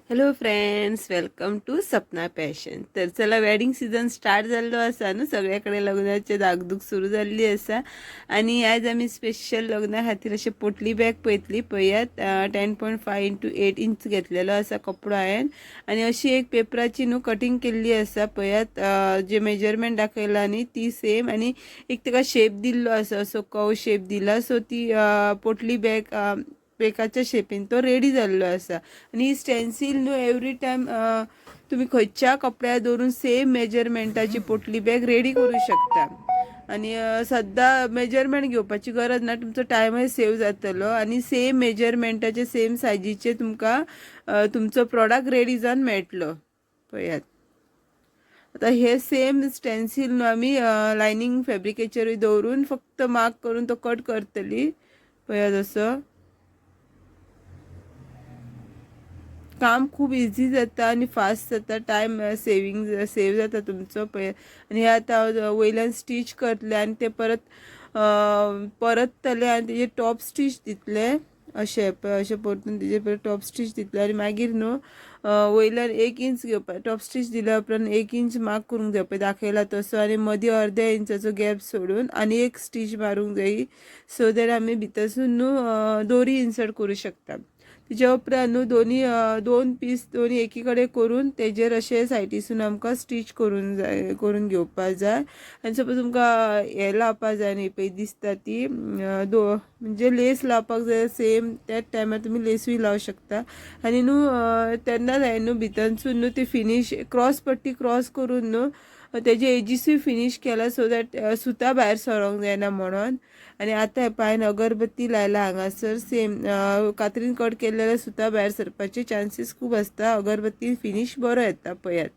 Hello friends, welcome to Sapna passion. तर चला, wedding season start जाल्लो आसा न्हू, सगळ्याकडे लग्नाचे दागदूग सुरू जाल्ली आसा. आणि आज आमी स्पेशल लग्ना खातीर अशें पोटली बॅग पळयतली. पळयात 10.5 x 8 इंच घेतलेलो आसा कपडो हांवें. आनी अशी एक पेपराची न्हू कटींग केल्ली आसा. पळयात जे मेजरमेंट दाखयला न्ही ती सेम, आनी एक ताका शेप दिल्लो आसा, असो कव शेप दिला. सो ती पोटली बॅग बेकाच्या शेपीन तो रेडी जाल्लो आसा. आनी ही स्टेन्सील न्हू एवरी टायम तुम्ही खंयच्या कपड्यार दवरून सेम मेजरमेंटाची पोटली बॅग रेडी करू शकता. आणि सद्दां मेजरमेंट घेवपाची गरज ना, तुमचो टायमय सेव जातलो. आणि सेम मेजरमेंटाचे सेम सायजीचे तुमकां तुमचो प्रॉडक्ट रेडी जावन मेळटलो. पळयात, आता हे सेम स्टेन्सील न्हू आमी लायनींग फॅब्रिकेचेरूय दवरून फक्त मार्क करून तो कट करतली. पळयात, असो काम खूप इझी जाता आणि फास्ट जाता. टायम सेव जाता तुमचो. पळय, आणि हे आतां वयल्यान स्टीच करतले आनी ते परततले आनी तेजे टॉप स्टीच दितले. अशें परतून तेजे परत टॉप स्टीच दितले. आनी मागीर न्हू वयल्यान 1 इंच घेवपा. टॉप स्टीच दिल्या उपरांत 1 इंच मार्क करूंक जाय, पळय दाखयला तसो. आनी मदीं अर्ध्या इंचाचो गॅप सोडून आनी एक स्टीच मारूंक जायी, सो दॅट आमी भितरसून न्हू दोरी इन्सर्ट करूं शकता. तेच्या उपरांत न्हू दोन पीस दोन्ही एकी कडेन करून तेजेर अशें सायडीसून आमकां स्टीच करून घेवपा जाय. आनी सपोज तुमकां हे लावपा जाय न्ही, पळय दिसता ती म्हणजे लेस लावपाक जाय, सेम त्याच टायमार तुमी लेसूय लावं शकता. आनी न्हू तेन्ना जाय न्हू भितरसून न्हू ती फिनीश क्रॉस पट्टी क्रॉस करून न्हू तेजे एजीसूय फिनीश केला, सो दॅट सुतां भायर सरोंक जायना म्हणून. आनी आतां पायन अगरबत्ती लायला हांगासर, सेम कात्रीन कट केल्लेले सुतां भायर सरपाचे चान्सीस खूब आसता. अगरबत्ती फिनीश बरो येता. पळयात,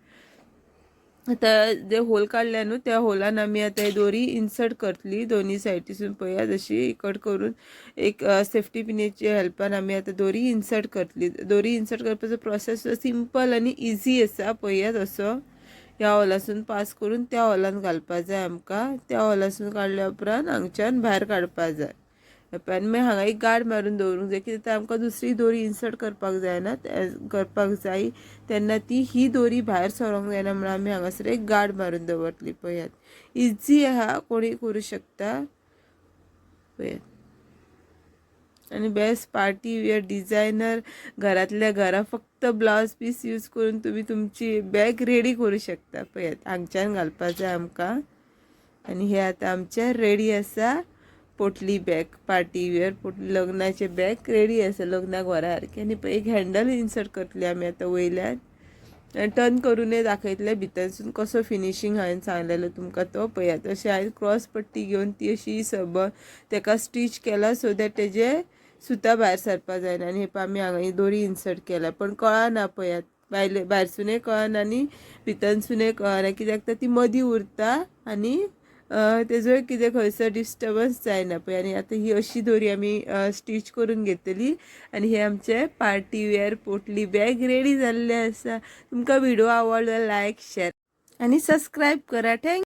आतां जे होल काडल्या न्हू त्या होलान आमी आतां दोरी इन्सर्ट करतली दोन्ही सायडीसून. पळयात, अशी कट करून एक सेफ्टी पिनेच्या हेल्पान आमी आतां दोरी इन्सर्ट करतली. दोरी इन्सर्ट करपाचो प्रोसेस सिंपल आनी इझी आसा. पळयात, असो ह्या हॉलासून पास करून त्या हॉलान घालपा जाय आमकां. त्या हॉलासून काडल्या उपरांत हांगच्यान भायर काडपा जाय. आनी मागीर हांगा एक गार्ड मारून दवरूंक जाय, कित्याक आमकां दुसरी दोरी इन्सर्ट करपाक जायना, करपाक जाय तेन्ना ही दोरी भायर सरोंक जायना म्हणून आमी हांगासर एक गार्ड मारून दवरतली. पळयात, इझी आहा, कोणीय करूं शकता. पळयात, आणि बेस्ट पार्टी वेअर डिझायनर घरातल्या घरा फक्त ब्लाउज पीस यूज करून तुम्ही तुमची बॅग रेडी करू शकता. पळयात, हांगच्यान घालपा जाय आमकां. आणि हे आता आमच्या रेडी आसा पोटली बॅग. पार्टी वेअर लग्नाचे बॅग रेडी आसा लग्नाक व्हरा सारकी. आनी एक हँडल इन्सर्ट करतली आमी आतां वयल्यान. टर्न करूनय दाखयतले भितरसून कसो फिनिशींग हांवें सांगलेलो तुमकां तो. पळयात, अशें हांवें क्रॉस पट्टी घेवन ती अशी तेका स्टीच केला, सो दॅट तेजे सुतां भायर सरपा जायना. आनी हे आमी हांगा दोरी इन्सर्ट केला, पण कळना. पळयात, भायरसूनय कळना आनी भितरसूनय कळना, कित्याक ती मदीं उरता आनी तेजोय कितें खंयसर डिस्टर्बन्स जायना. पळय, आनी आतां ही अशी दोरी आमी स्टीच करून घेतली. आनी हे आमचे पार्टी वेअर पोटली बॅग रेडी जाल्ले आसा. तुमकां व्हिडिओ आवडलो लायक, शेअर आनी सबस्क्रायब करा. थँक्यू.